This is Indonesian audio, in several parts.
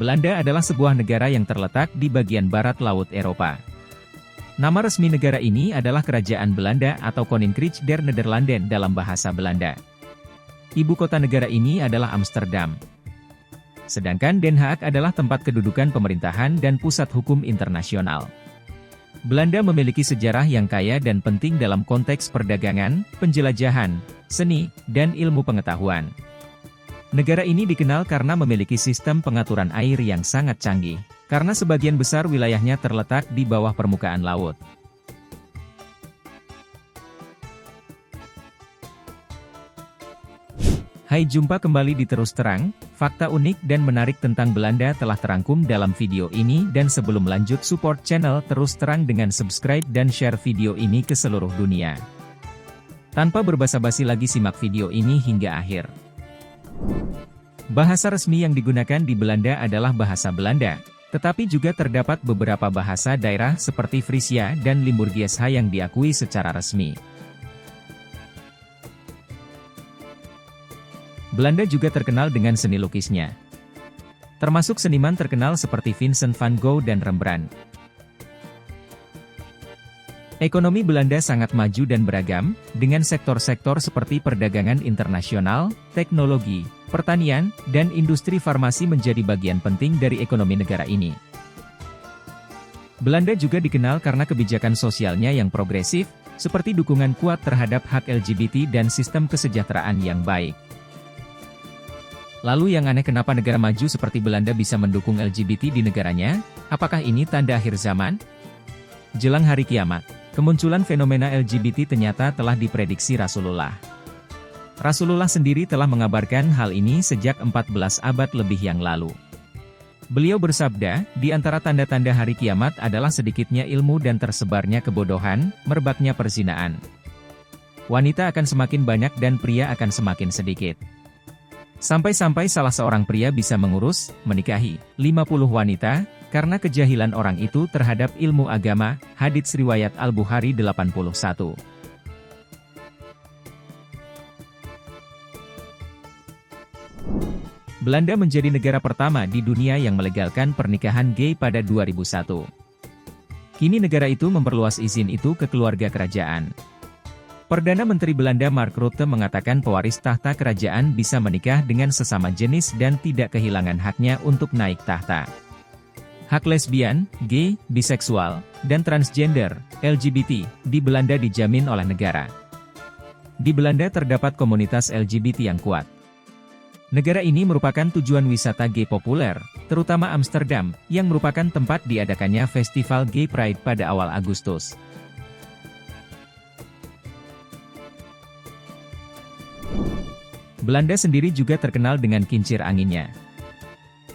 Belanda adalah sebuah negara yang terletak di bagian barat Laut Eropa. Nama resmi negara ini adalah Kerajaan Belanda atau Koninkrijk der Nederlanden dalam bahasa Belanda. Ibu kota negara ini adalah Amsterdam. Sedangkan Den Haag adalah tempat kedudukan pemerintahan dan pusat hukum internasional. Belanda memiliki sejarah yang kaya dan penting dalam konteks perdagangan, penjelajahan, seni, dan ilmu pengetahuan. Negara ini dikenal karena memiliki sistem pengaturan air yang sangat canggih, karena sebagian besar wilayahnya terletak di bawah permukaan laut. Hai, jumpa kembali di Terus Terang. Fakta unik dan menarik tentang Belanda telah terangkum dalam video ini, dan sebelum lanjut, support channel Terus Terang dengan subscribe dan share video ini ke seluruh dunia. Tanpa berbasa-basi lagi, simak video ini hingga akhir. Bahasa resmi yang digunakan di Belanda adalah bahasa Belanda, tetapi juga terdapat beberapa bahasa daerah seperti Frisia dan Limburgisch yang diakui secara resmi. Belanda juga terkenal dengan seni lukisnya, termasuk seniman terkenal seperti Vincent van Gogh dan Rembrandt. Ekonomi Belanda sangat maju dan beragam, dengan sektor-sektor seperti perdagangan internasional, teknologi, pertanian, dan industri farmasi menjadi bagian penting dari ekonomi negara ini. Belanda juga dikenal karena kebijakan sosialnya yang progresif, seperti dukungan kuat terhadap hak LGBT dan sistem kesejahteraan yang baik. Lalu yang aneh, kenapa negara maju seperti Belanda bisa mendukung LGBT di negaranya? Apakah ini tanda akhir zaman? Jelang hari kiamat, kemunculan fenomena LGBT ternyata telah diprediksi Rasulullah. Rasulullah sendiri telah mengabarkan hal ini sejak 14 abad lebih yang lalu. Beliau bersabda, di antara tanda-tanda hari kiamat adalah sedikitnya ilmu dan tersebarnya kebodohan, merebaknya perzinaan. Wanita akan semakin banyak dan pria akan semakin sedikit. Sampai-sampai salah seorang pria bisa menikahi 50 wanita, karena kejahilan orang itu terhadap ilmu agama. Hadits riwayat Al-Bukhari 81. Belanda menjadi negara pertama di dunia yang melegalkan pernikahan gay pada 2001. Kini negara itu memperluas izin itu ke keluarga kerajaan. Perdana Menteri Belanda Mark Rutte mengatakan pewaris tahta kerajaan bisa menikah dengan sesama jenis dan tidak kehilangan haknya untuk naik tahta. Hak lesbian, gay, biseksual, dan transgender, LGBT, di Belanda dijamin oleh negara. Di Belanda terdapat komunitas LGBT yang kuat. Negara ini merupakan tujuan wisata gay populer, terutama Amsterdam, yang merupakan tempat diadakannya festival Gay Pride pada awal Agustus. Belanda sendiri juga terkenal dengan kincir anginnya.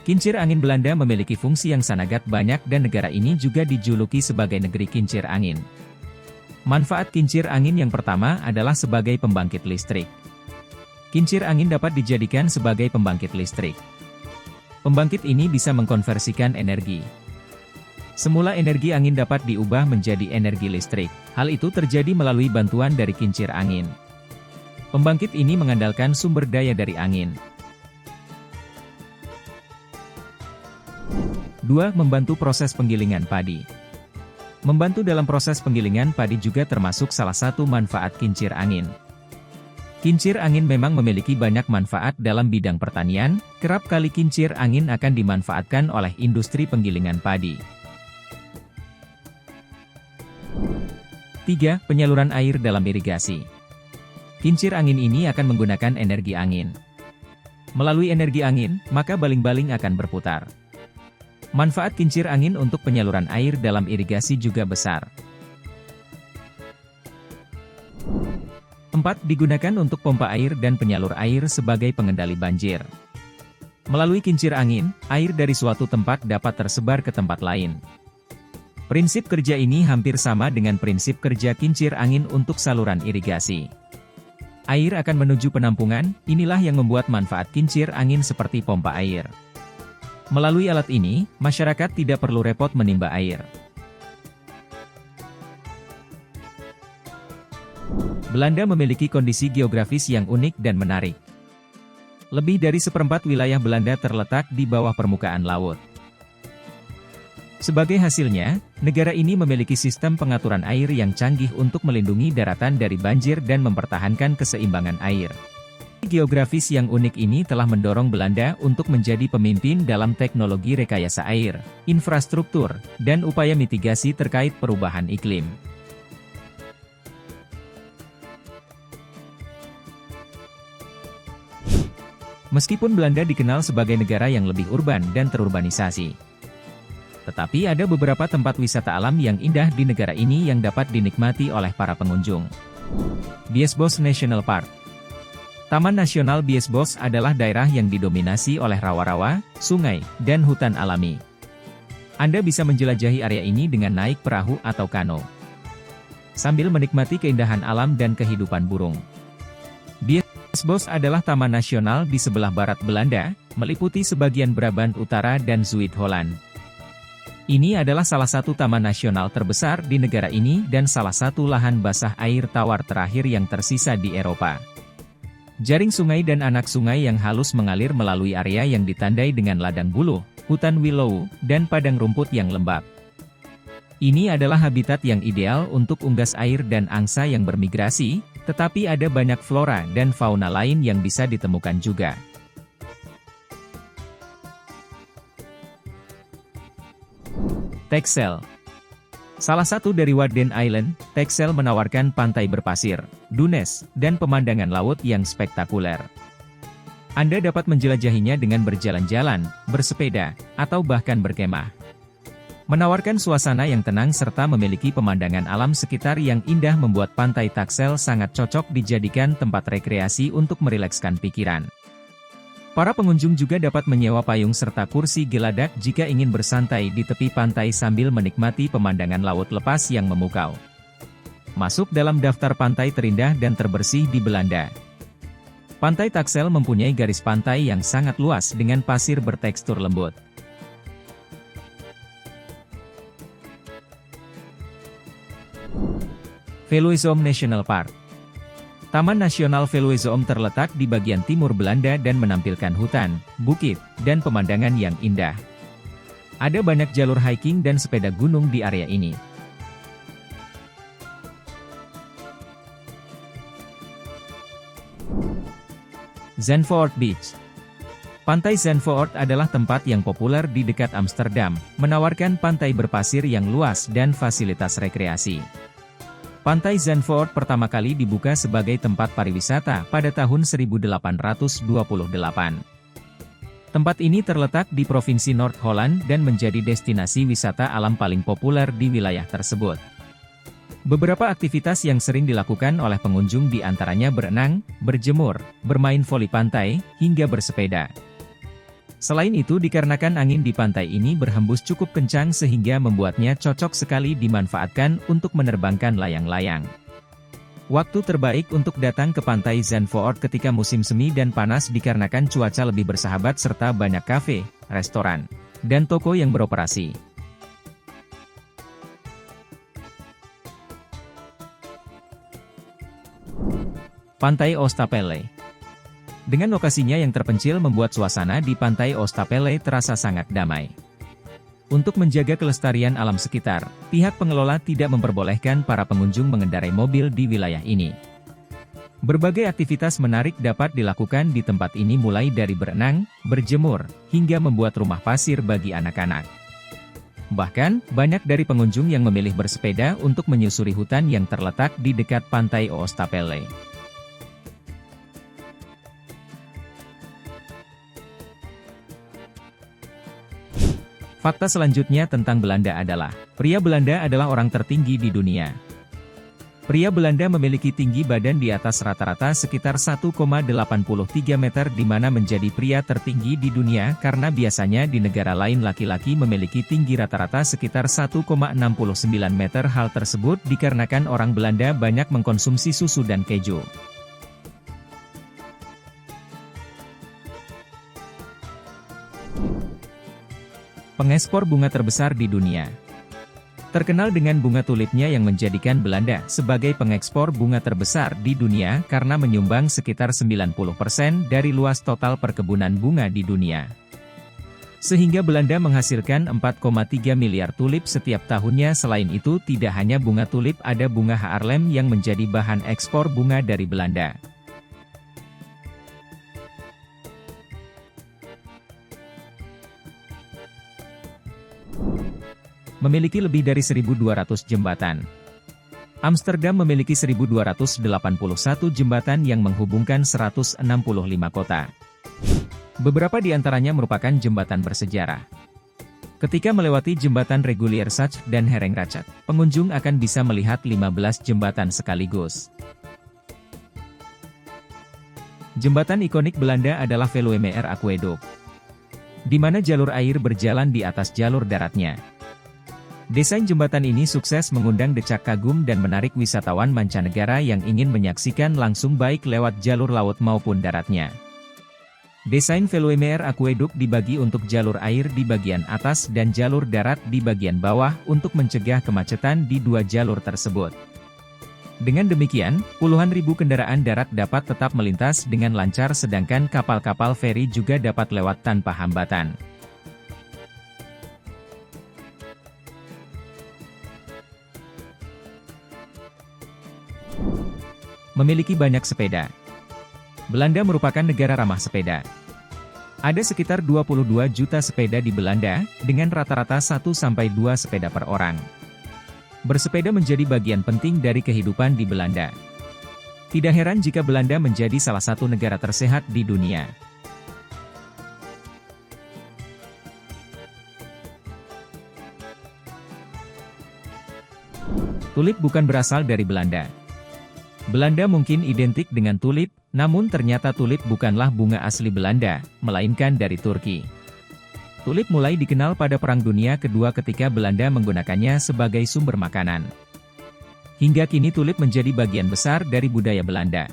Kincir angin Belanda memiliki fungsi yang sangat banyak dan negara ini juga dijuluki sebagai negeri kincir angin. Manfaat kincir angin yang pertama adalah sebagai pembangkit listrik. Kincir angin dapat dijadikan sebagai pembangkit listrik. Pembangkit ini bisa mengkonversikan energi. Semula energi angin dapat diubah menjadi energi listrik. Hal itu terjadi melalui bantuan dari kincir angin. Pembangkit ini mengandalkan sumber daya dari angin. 2. Membantu proses penggilingan padi. Membantu dalam proses penggilingan padi juga termasuk salah satu manfaat kincir angin. Kincir angin memang memiliki banyak manfaat dalam bidang pertanian, kerap kali kincir angin akan dimanfaatkan oleh industri penggilingan padi. 3. Penyaluran air dalam irigasi. Kincir angin ini akan menggunakan energi angin. Melalui energi angin, maka baling-baling akan berputar. Manfaat kincir angin untuk penyaluran air dalam irigasi juga besar. 4. Digunakan untuk pompa air dan penyalur air sebagai pengendali banjir. Melalui kincir angin, air dari suatu tempat dapat tersebar ke tempat lain. Prinsip kerja ini hampir sama dengan prinsip kerja kincir angin untuk saluran irigasi. Air akan menuju penampungan, inilah yang membuat manfaat kincir angin seperti pompa air. Melalui alat ini, masyarakat tidak perlu repot menimba air. Belanda memiliki kondisi geografis yang unik dan menarik. Lebih dari seperempat wilayah Belanda terletak di bawah permukaan laut. Sebagai hasilnya, negara ini memiliki sistem pengaturan air yang canggih untuk melindungi daratan dari banjir dan mempertahankan keseimbangan air. Geografis yang unik ini telah mendorong Belanda untuk menjadi pemimpin dalam teknologi rekayasa air, infrastruktur, dan upaya mitigasi terkait perubahan iklim. Meskipun Belanda dikenal sebagai negara yang lebih urban dan terurbanisasi, tetapi ada beberapa tempat wisata alam yang indah di negara ini yang dapat dinikmati oleh para pengunjung. Biesbos National Park. Taman Nasional Biesbos adalah daerah yang didominasi oleh rawa-rawa, sungai, dan hutan alami. Anda bisa menjelajahi area ini dengan naik perahu atau kano, sambil menikmati keindahan alam dan kehidupan burung. Biesbos adalah taman nasional di sebelah barat Belanda, meliputi sebagian Brabant Utara dan Zuid-Holland. Ini adalah salah satu taman nasional terbesar di negara ini dan salah satu lahan basah air tawar terakhir yang tersisa di Eropa. Jaring sungai dan anak sungai yang halus mengalir melalui area yang ditandai dengan ladang buluh, hutan willow, dan padang rumput yang lembab. Ini adalah habitat yang ideal untuk unggas air dan angsa yang bermigrasi, tetapi ada banyak flora dan fauna lain yang bisa ditemukan juga. Texel. Salah satu dari Wadden Island, Texel menawarkan pantai berpasir, dunes, dan pemandangan laut yang spektakuler. Anda dapat menjelajahinya dengan berjalan-jalan, bersepeda, atau bahkan berkemah. Menawarkan suasana yang tenang serta memiliki pemandangan alam sekitar yang indah membuat pantai Texel sangat cocok dijadikan tempat rekreasi untuk merilekskan pikiran. Para pengunjung juga dapat menyewa payung serta kursi geladak jika ingin bersantai di tepi pantai sambil menikmati pemandangan laut lepas yang memukau. Masuk dalam daftar pantai terindah dan terbersih di Belanda. Pantai Texel mempunyai garis pantai yang sangat luas dengan pasir bertekstur lembut. Veluwezoom National Park. Taman Nasional Veluwezoom terletak di bagian timur Belanda dan menampilkan hutan, bukit, dan pemandangan yang indah. Ada banyak jalur hiking dan sepeda gunung di area ini. Zandvoort Beach. Pantai Zandvoort adalah tempat yang populer di dekat Amsterdam, menawarkan pantai berpasir yang luas dan fasilitas rekreasi. Pantai Zandvoort pertama kali dibuka sebagai tempat pariwisata pada tahun 1828. Tempat ini terletak di Provinsi Noord-Holland dan menjadi destinasi wisata alam paling populer di wilayah tersebut. Beberapa aktivitas yang sering dilakukan oleh pengunjung di antaranya berenang, berjemur, bermain voli pantai, hingga bersepeda. Selain itu dikarenakan angin di pantai ini berhembus cukup kencang sehingga membuatnya cocok sekali dimanfaatkan untuk menerbangkan layang-layang. Waktu terbaik untuk datang ke pantai Zandvoort ketika musim semi dan panas dikarenakan cuaca lebih bersahabat serta banyak kafe, restoran, dan toko yang beroperasi. Pantai Oostapelle. Dengan lokasinya yang terpencil membuat suasana di Pantai Oostapelle terasa sangat damai. Untuk menjaga kelestarian alam sekitar, pihak pengelola tidak memperbolehkan para pengunjung mengendarai mobil di wilayah ini. Berbagai aktivitas menarik dapat dilakukan di tempat ini mulai dari berenang, berjemur, hingga membuat rumah pasir bagi anak-anak. Bahkan, banyak dari pengunjung yang memilih bersepeda untuk menyusuri hutan yang terletak di dekat Pantai Oostapelle. Fakta selanjutnya tentang Belanda adalah, pria Belanda adalah orang tertinggi di dunia. Pria Belanda memiliki tinggi badan di atas rata-rata sekitar 1,83 meter di mana menjadi pria tertinggi di dunia karena biasanya di negara lain laki-laki memiliki tinggi rata-rata sekitar 1,69 meter. Hal tersebut dikarenakan orang Belanda banyak mengkonsumsi susu dan keju. Pengekspor bunga terbesar di dunia. Terkenal dengan bunga tulipnya yang menjadikan Belanda sebagai pengekspor bunga terbesar di dunia karena menyumbang sekitar 90% dari luas total perkebunan bunga di dunia. Sehingga Belanda menghasilkan 4,3 miliar tulip setiap tahunnya. Selain itu tidak hanya bunga tulip, ada bunga Haarlem yang menjadi bahan ekspor bunga dari Belanda. Memiliki lebih dari 1.200 jembatan. Amsterdam memiliki 1.281 jembatan yang menghubungkan 165 kota. Beberapa di antaranya merupakan jembatan bersejarah. Ketika melewati jembatan Reguliersach dan Herengracht, pengunjung akan bisa melihat 15 jembatan sekaligus. Jembatan ikonik Belanda adalah Veluwemeer Aqueduct, di mana jalur air berjalan di atas jalur daratnya. Desain jembatan ini sukses mengundang decak kagum dan menarik wisatawan mancanegara yang ingin menyaksikan langsung baik lewat jalur laut maupun daratnya. Desain Veluwemeer Aqueduct dibagi untuk jalur air di bagian atas dan jalur darat di bagian bawah untuk mencegah kemacetan di dua jalur tersebut. Dengan demikian, puluhan ribu kendaraan darat dapat tetap melintas dengan lancar sedangkan kapal-kapal feri juga dapat lewat tanpa hambatan. Memiliki banyak sepeda. Belanda merupakan negara ramah sepeda. Ada sekitar 22 juta sepeda di Belanda, dengan rata-rata 1-2 sepeda per orang. Bersepeda menjadi bagian penting dari kehidupan di Belanda. Tidak heran jika Belanda menjadi salah satu negara tersehat di dunia. Tulip bukan berasal dari Belanda. Belanda mungkin identik dengan tulip, namun ternyata tulip bukanlah bunga asli Belanda, melainkan dari Turki. Tulip mulai dikenal pada Perang Dunia Kedua ketika Belanda menggunakannya sebagai sumber makanan. Hingga kini tulip menjadi bagian besar dari budaya Belanda.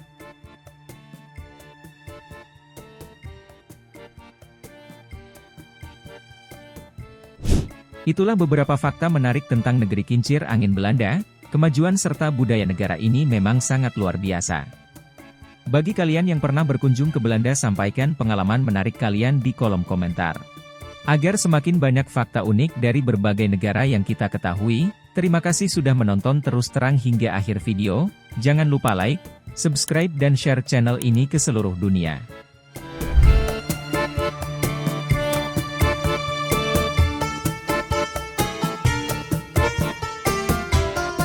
Itulah beberapa fakta menarik tentang negeri kincir angin Belanda. Kemajuan serta budaya negara ini memang sangat luar biasa. Bagi kalian yang pernah berkunjung ke Belanda, sampaikan pengalaman menarik kalian di kolom komentar. Agar semakin banyak fakta unik dari berbagai negara yang kita ketahui, terima kasih sudah menonton terus terang hingga akhir video. Jangan lupa like, subscribe dan share channel ini ke seluruh dunia.